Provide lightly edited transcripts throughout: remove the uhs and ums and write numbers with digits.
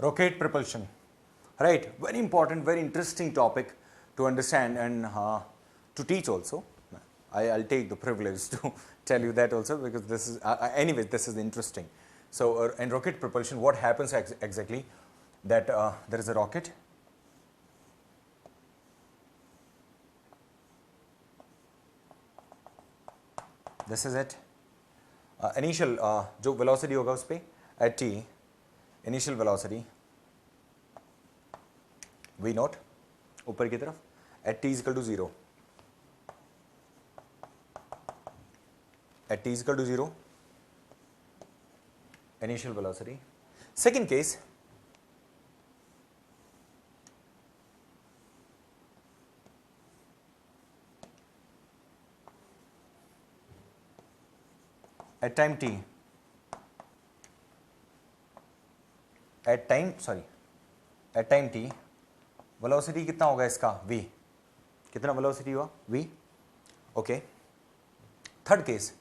Rocket propulsion, right? Very important, very interesting topic to understand and to teach also. I'll take the privilege to tell you that also, because this is, anyways, this is interesting. So in rocket propulsion, what happens exactly? That there is a rocket. This is it. Initial जो velocity होगा उस पे at t, initial velocity v naught ऊपर की तरफ at t is equal to 0. At t is equal to 0, initial velocity. Second case, at time t, at time t, velocity कितना होगा इसका v, कितना velocity हुआ v. Okay. Third case,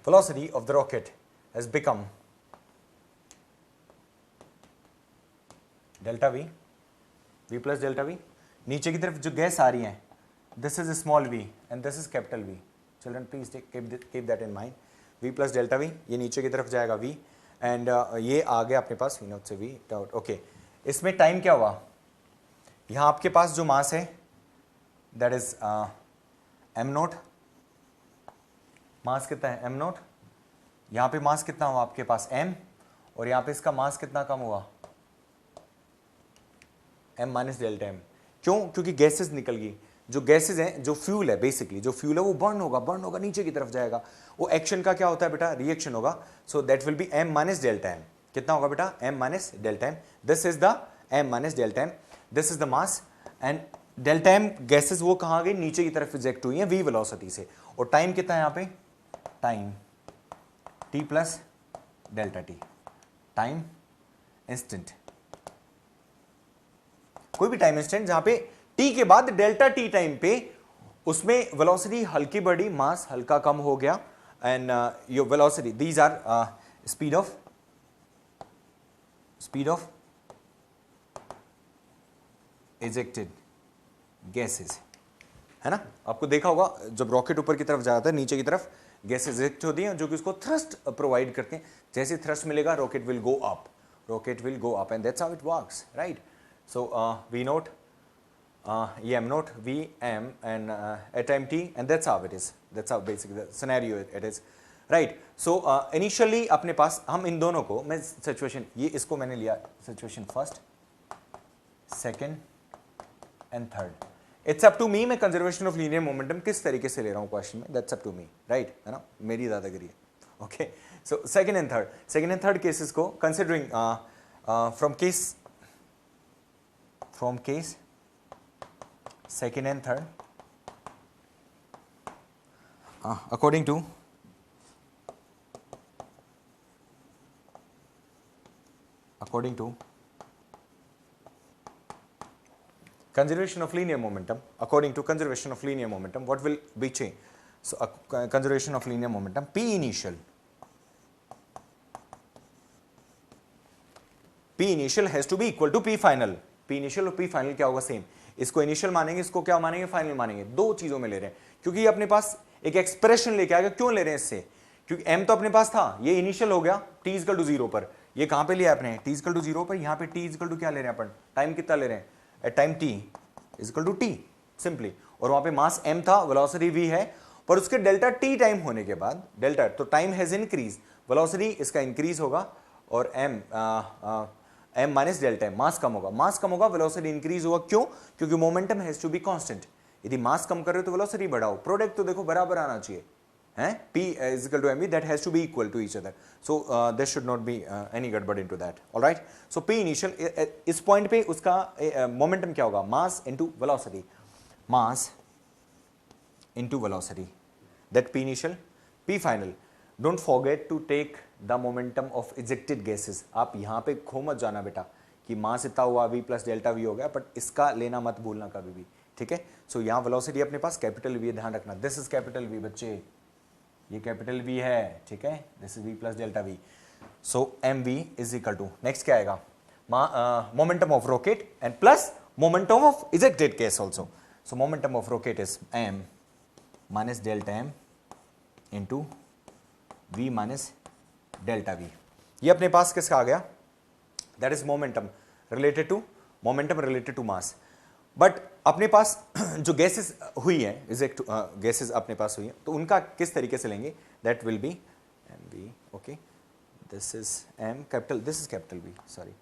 velocity of the rocket has become delta v, v plus delta v. नीचे की तरफ जो gas आ रही है, this is small v and this is capital V. Children, please keep that in mind. v plus delta v, ये नीचे की तरफ जाएगा v and ये आ गया अपने पास v naught से v dot. Okay. इसमें टाइम क्या हुआ? यहाँ आपके पास जो मास है that is m naught. मास कितना है? m naught. यहाँ पे मास कितना हुआ आपके पास? m. और यहाँ पे इसका मास कितना कम हुआ? m minus delta m. क्यों? क्योंकि गैसेस निकल गई. जो गैसेस हैं, जो फ्यूल है, बेसिकली जो फ्यूल है वो बर्न होगा नीचे की तरफ जाएगा. वो एक्शन का क्या होता है बेटा? रिएक्शन होगा. सो that will B m minus delta m. कितना होगा बेटा? m minus delta m. This is the m minus delta m. This is the mass and delta m gases वो कहाँ गई? नीचे की तरफ इजेक्ट हुई है v वेलोसिटी से. और टाइम कितना है यहाँ पे? Time t plus delta t. Time instant, कोई भी टाइम इंस्टेंट जहां पे t के बाद डेल्टा t टाइम पे उसमें वेलोसिटी हल्की बढ़ी, मास हल्का कम हो गया and your velocity, these are speed of ejected gases, है ना? आपको देखा होगा जब रॉकेट ऊपर की तरफ जाता है, नीचे की तरफ गैसेस इजेक्ट होती हैं जो कि उसको थ्रस्ट प्रोवाइड करते हैं. जैसे थ्रस्ट मिलेगा rocket will go up and that's how it works, right? So v naught, m naught, v m and at time t, and that's how it is. That's how basically the scenario it is, right? So initially अपने पास हम इन दोनों को, मैं situation, ये इसको मैंने लिया situation first, second and third. It's up to me मैं कंजर्वेशन ऑफ लीनियर मोमेंटम किस तरीके से ले रहा हूँ क्वेश्चन में. That's up to me, right? है ना? मेरी दादागिरी है. Okay. So second and third cases को considering from case second and third, according to conservation of linear momentum, what will be changed? So conservation of linear momentum, P initial has to be equal to P final. P initial और P final क्या होगा? Same. इसको initial मानेंगे, इसको क्या मानेंगे? Final मानेंगे. दो चीजों में ले रहे हैं क्योंकि ये अपने पास एक एक्सप्रेशन लेके आएगा. क्यों ले रहे हैं इससे? क्योंकि m तो अपने पास था, ये इनिशियल हो गया t इक्वल टू 0 पर. ये कहां पे लिया आपने? t इक्वल टू 0 पर. यहां पे t इक्वल टू क्या ले रहे हैं अपन? टाइम कितना ले रहे हैं? At time t equal to t simply. और वहां पे मास m था, वेलोसिटी v है, पर उसके डेल्टा t टाइम होने के बाद डेल्टा, तो टाइम हैज इंक्रीज, वेलोसिटी इसका इंक्रीज होगा और m minus delta m, mass कम होगा, वेलोसिटी इंक्रीज होगा. क्यों? क्योंकि momentum has to be constant. यदि मास कम कर रहे हो तो वेलोसिटी बढ़ाओ. प्रोडक्ट तो देखो बराबर आना चाहिए, हैं? p is equal to mv, that has to be equal to each other. So there should not be any गड़बड़ into that. All right. So p initial, इस पॉइंट पे उसका मोमेंटम क्या होगा? Mass into velocity, mass into velocity, that p initial, p final. Don't forget to take the momentum of ejected gases. आप यहाँ पे खो मत जाना बेटा कि मास इतना हुआ v प्लस डेल्टा v हो गया, बट इसका लेना मत भूलना कभी भी. ठीक है। सो यहाँ वेलोसिटी अपने पास कैपिटल वी, ध्यान रखना, दिस इज कैपिटल वी बच्चे, ये कैपिटल वी है, ठीक है, this is V plus delta V. So M V is equal to, next क्या आएगा, momentum of rocket and plus momentum of ejected gas also. So momentum of rocket is M minus delta M into V minus delta V. ये अपने पास किसका आ गया, that is momentum related to mass. But अपने पास जो gases हुई है, इजेक्ट गैसेस अपने पास हुई है, तो उनका किस तरीके से लेंगे, that will be M V, okay, this is M capital, this is capital V, sorry,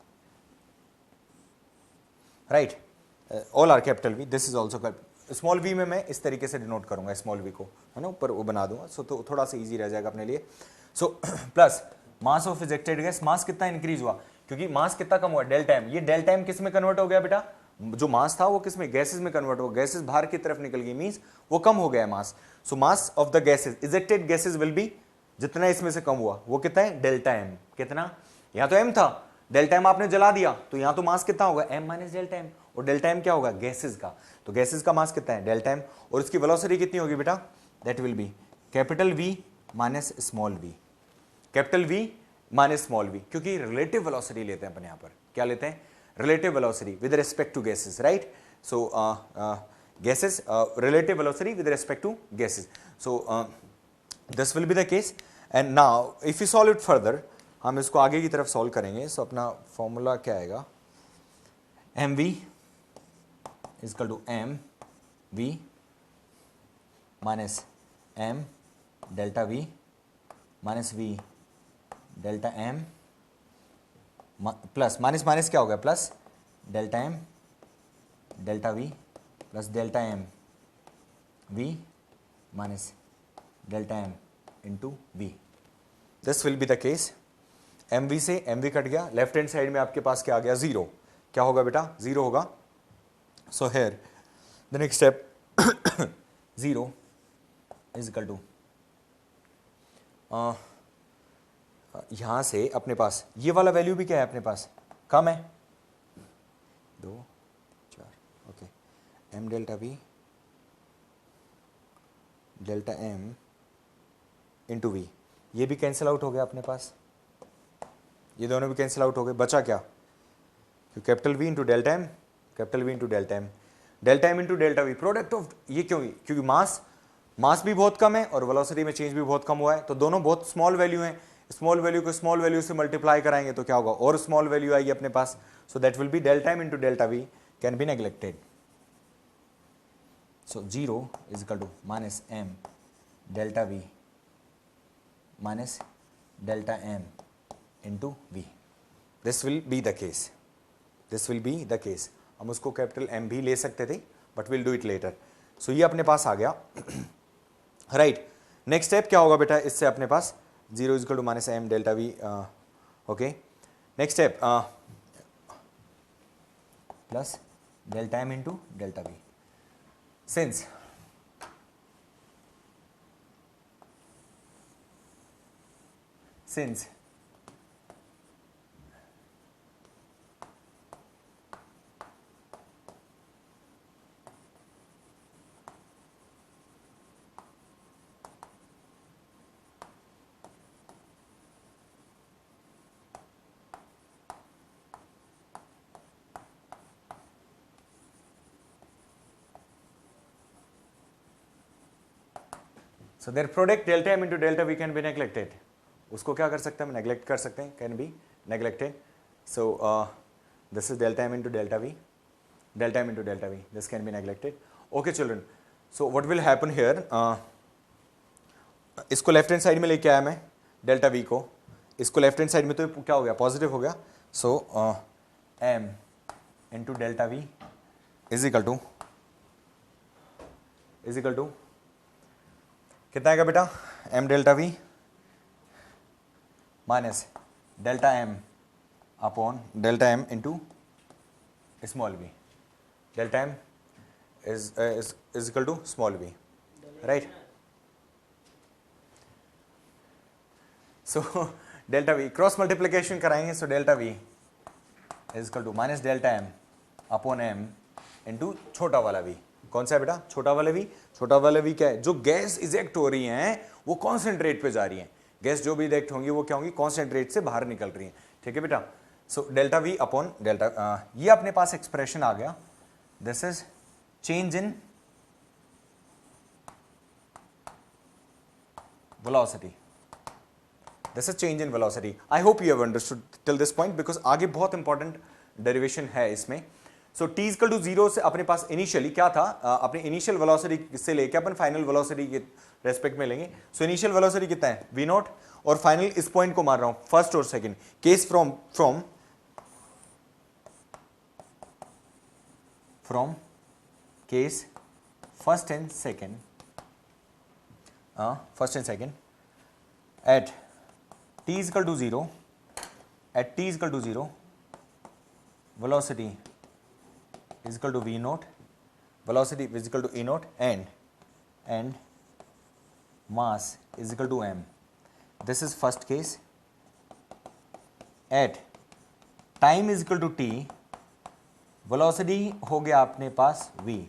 right, all are capital V, this is also small V में मैं इस तरीके से डिनोट करूंगा स्मॉल वी को, है ना, ऊपर वो बना दूंगा, सो तो थोड़ा सा इजी रह जाएगा अपने लिए। So plus mass of ejected gas, mass कितना इंक्रीज हुआ, क्योंकि मास कितना कम हुआ, डेल्टा एम, ये डेल्टा एम किस में कन्वर्ट हो गया बेटा, जो मास था वो किस में, गैसेस में कन्वर्ट हो, गैसेस बाहर की तरफ निकल गई, मींस वो कम हो गया mass. So mass of the gases, ejected gases will be, जितना इसमें से कम हुआ वो कितना है, डेल्टा एम, कितना, यहां तो एम था, डेल्टा एम आपने जला दिया तो यहां तो मास कितना होगा, एम माइनस डेल्टा एम, और डेल्टा एम क्या होगा, गैसेस का, तो गैसेस का मास कितना है, डेल्टा एम, और इसकी वेलोसिटी कितनी होगी बेटा, that will be capital V minus small V, capital V minus small V, क्योंकि रिलेटिव वेलोसिटी लेते हैं अपन यहां पर, क्या लेते हैं, relative velocity with respect to gases, right? So gases, relative velocity with respect to gases. So this will be the case, and now if we solve it further, हम इसको आगे की तरफ सॉल्व करेंगे। सो अपना फॉर्मूला क्या आएगा, M V is equal to M V minus M delta V minus V delta M plus minus minus क्या हो गया, plus delta M delta V plus delta M V minus delta M into V. This will be the case. M V से M V cut गया, left hand side में आपके पास क्या आ गया, zero, क्या होगा बेटा, जीरो होगा। So here the next step, zero is equal to, यहां से अपने पास ये वाला वैल्यू भी क्या है अपने पास, कम है, 2 4, okay, M delta V delta M into V, ये भी कैंसिल आउट हो गया अपने पास, ये दोनों भी कैंसिल आउट हो गए, बचा क्या, capital V into delta M, capital V into delta M, delta M into delta V, product of, ये क्यों, क्योंकि मास भी बहुत कम है और वेलोसिटी में चेंज भी बहुत कम हुआ है, तो दोनों बहुत स्मॉल वैल्यू हैं, स्मॉल वैल्यू को स्मॉल वैल्यू से मल्टीप्लाई कराएंगे तो क्या होगा, और स्मॉल वैल्यू आएगी अपने पास। So that will be delta M into delta V can be neglected. So zero is equal to minus M delta V minus delta M into V. This will be the case, this will be the case. हम उसको capital M भी ले सकते थे but will do it later. So ये अपने पास आ गया, right. Next step क्या होगा बेटा, इससे अपने पास zero is equal to minus M delta V, okay. Next step plus delta M into delta V. since so their product delta m into delta v can be neglected. उसको क्या कर सकते हैं हम, नेग्लेक्ट कर सकते हैं, can be neglected. So this is delta M into delta V, delta M into delta V, this can be neglected. Okay children, so what will happen here, इसको लेफ्ट हैंड साइड में लेके आया मैं delta we को, इसको left hand side में तो क्या हो गया, पॉजिटिव हो गया। So M into delta V is equal to कितना आएगा बेटा, M delta V minus delta M upon delta M into small V, delta M is equal to small V, right. So delta V cross multiplication कराएंगे, so delta V is equal to minus delta M upon M into छोटा वाला we, कौन सा है बेटा? छोटा वाला v। छोटा वाला v क्या है? जो गैस इजेक्ट हो रही है वो कांस्टेंट रेट पे जा रही है। गैस जो भी इजेक्ट होंगी वो क्या होंगी? कांस्टेंट रेट से बाहर निकल रही है। ठीक है बेटा? So delta v upon delta, ये अपने पास एक्सप्रेशन आ गया। This is change in velocity. This is change in velocity. I hope you have understood till this point because आगे बहुत इंपॉर्टेंट डेरिवेशन है इसमें। सो t इक्वल टू 0 से अपने पास इनिशियली क्या था? अपने इनिशियल वेलोसिटी से लेके अपन फाइनल वेलोसिटी के रेस्पेक्ट में लेंगे। सो इनिशियल वेलोसिटी कितना है? v नॉट, और फाइनल इस पॉइंट को मार रहा हूं, फर्स्ट और second case from case first and second, first and second at t is equal to 0, at t is equal to 0 velocity is equal to v naught, velocity is equal to e naught, and mass is equal to m. This is first case. At time is equal to t, velocity हो गया अपने पास v।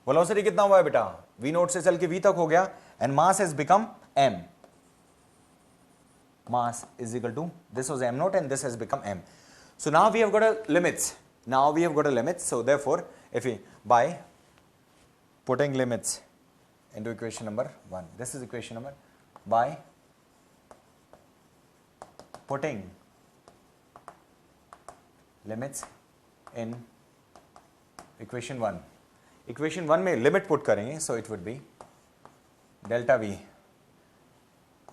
velocity कितना हुआ है बेटा? v naught से चल के v तक हो गया, and mass has become m. Mass is equal to, this was m naught and this has become m. So now we have got a limits. Now we have got a limit. So therefore, if we, by putting limits into equation number 1, this is equation number, by putting limits in equation 1. Equation 1 में limit put करेंगे, so it would be delta v,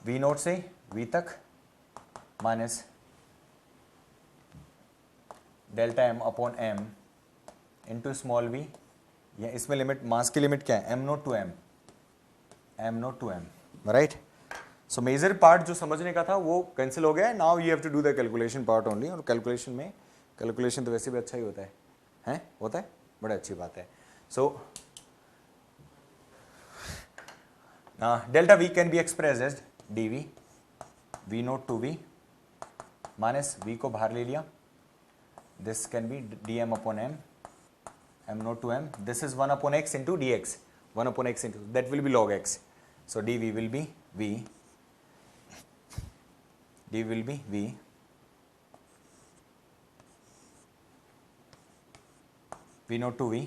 v note से v तक minus delta m upon m into small v, या इसमें limit, मास की limit क्या है? m naught to m, m naught to m, right? So major part जो समझने का था वो कैंसिल हो गया। Now you have to do the calculation part only, और कैलकुलेशन तो वैसे भी अच्छा ही होता है? होता है, बड़ा अच्छी बात है। सो delta v can be expressed as dv, v naught to v minus v को बाहर ले लिया, this can be dm upon m, m naught to m, this is 1 upon x into dx, 1 upon x into, that will be log x, so dv will be v, dv will be v v naught to v,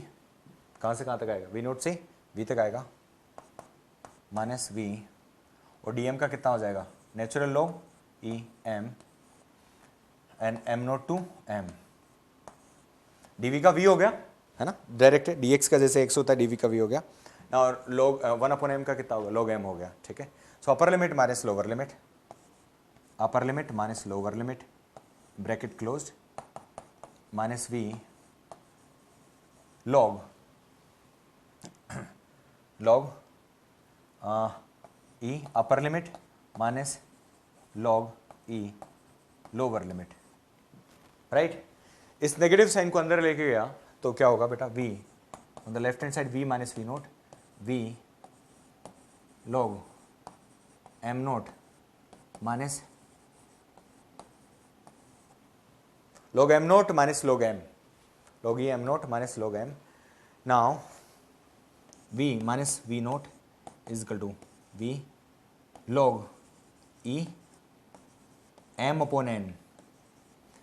कहाँ से कहाँ तक आएगा? v naught से v तक आएगा, minus v, और dm का कितना हो जाएगा? Natural log e m and m naught to m, dv का v हो गया है ना, डायरेक्ट है, dx का जैसे x होता है dv का v हो गया, और log 1 अपॉन m का कितना होगा? log m हो गया। ठीक है? So upper limit minus lower limit, upper limit minus lower limit, bracket closed, minus v log e upper limit minus log e lower limit, right? इस नेगेटिव साइन को अंदर लेके गया तो क्या होगा बेटा? v on the left hand side v minus v nought, v log m nought minus log m nought minus log m, log e m nought minus log m. Now v minus v note is equal to v log e m upon n.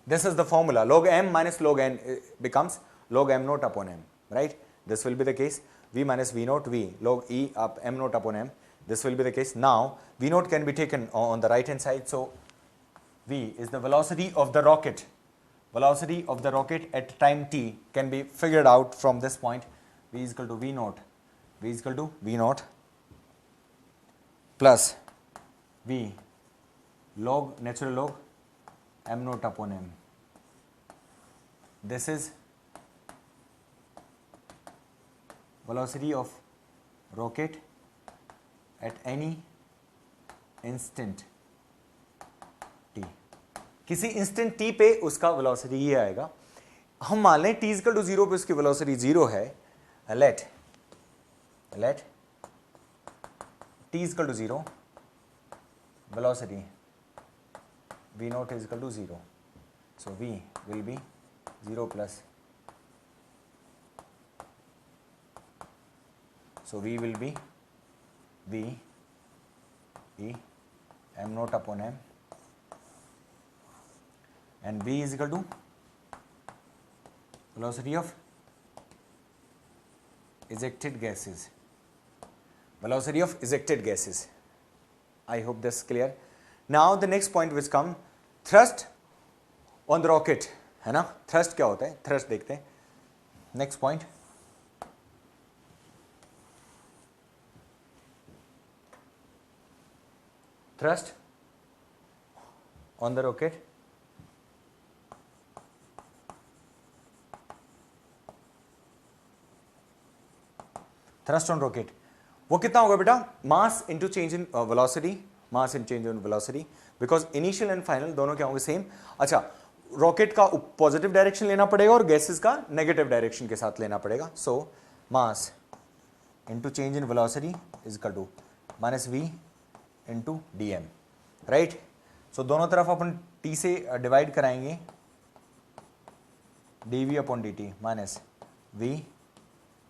This is the formula. Log m minus log n becomes log m naught upon m, right? This will be the case. V minus v naught, v log e up m naught upon m. This will be the case. Now v naught can be taken on the right hand side. So v is the velocity of the rocket. Velocity of the rocket at time t can be figured out from this point. V is equal to v naught. V is equal to v naught plus v log, natural log m naught upon m. This is velocity of rocket at any instant t. किसी instant t पे उसका velocity ये आएगा। हम मान लें t equal to 0 पे उसकी वेलोसिटी 0 है। Let t equal to 0, velocity v naught is equal to 0. So v will be 0 plus so V will be V E m naught upon m, and V is equal to velocity of ejected gases. Velocity of ejected gases. I hope this is clear. Now the next point which come, thrust on the rocket, है ना? Thrust क्या होता है? Thrust देखते हैं. Next point. Thrust on the rocket. Thrust on rocket. वो कितना होगा बेटा? मास into change in velocity, mass in change in velocity, because initial and final दोनों क्या होंगे? सेम. अच्छा, रॉकेट का पॉजिटिव डायरेक्शन लेना पड़ेगा और गैसेस का नेगेटिव डायरेक्शन के साथ लेना पड़ेगा. So mass into change in velocity is equal to minus v into d m, right. So दोनों तरफ अपन टी से डिवाइड कराएंगे, d v upon D t minus we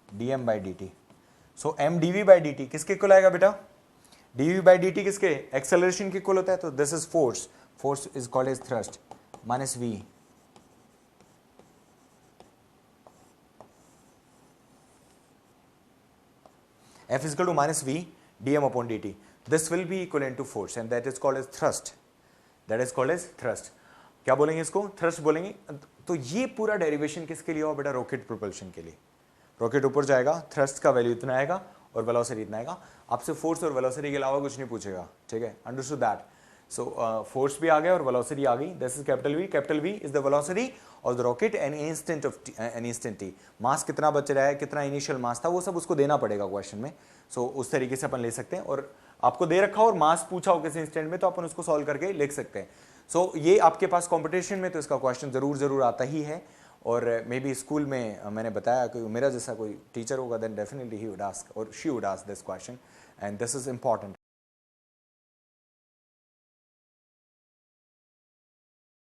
D m by d t. So m d v by d t किसके equal आएगा बेटा? D v by d t किसके? Acceleration के इक्वल होता है. तो this is force, force is called as thrust, minus V F is equal to minus we D M upon D T. This will be equal to force and that is called as thrust. That is called as thrust. क्या बोलेंगे इसको? Thrust बोलेंगे. तो ये पूरा derivation किसके लिए हुआ बेटा? रॉकेट प्रोपल्शन के लिए. रॉकेट ऊपर जाएगा, थ्रस्ट का वैल्यू इतना आएगा और वेलोसिटी इतना आएगा. आपसे फोर्स और वेलोसिटी के अलावा कुछ नहीं पूछेगा, ठीक है? Understood that. सो फोर्स भी आ गया और वेलोसिटी आ गई. This is capital v. Capital v is the velocity of the rocket an instant of an instant t. Mass कितना बच रहा है, कितना इनिशियल मास था, वो सब उसको देना पड़ेगा क्वेश्चन में. सो उस तरीके से अपन ले सकते हैं. और आपको दे रखा हो और मास पूछा हो किसी इंस्टेंट में तो अपन उसको सॉल्व करके लिख सकते हैं. सो ये आपके पास कॉम्पिटिशन में तो इसका क्वेश्चन जरूर आता ही है. और मे बी स्कूल में मैंने बताया कि मेरा जैसा कोई टीचर होगा then definitely he would ask और she would ask this question and this is important.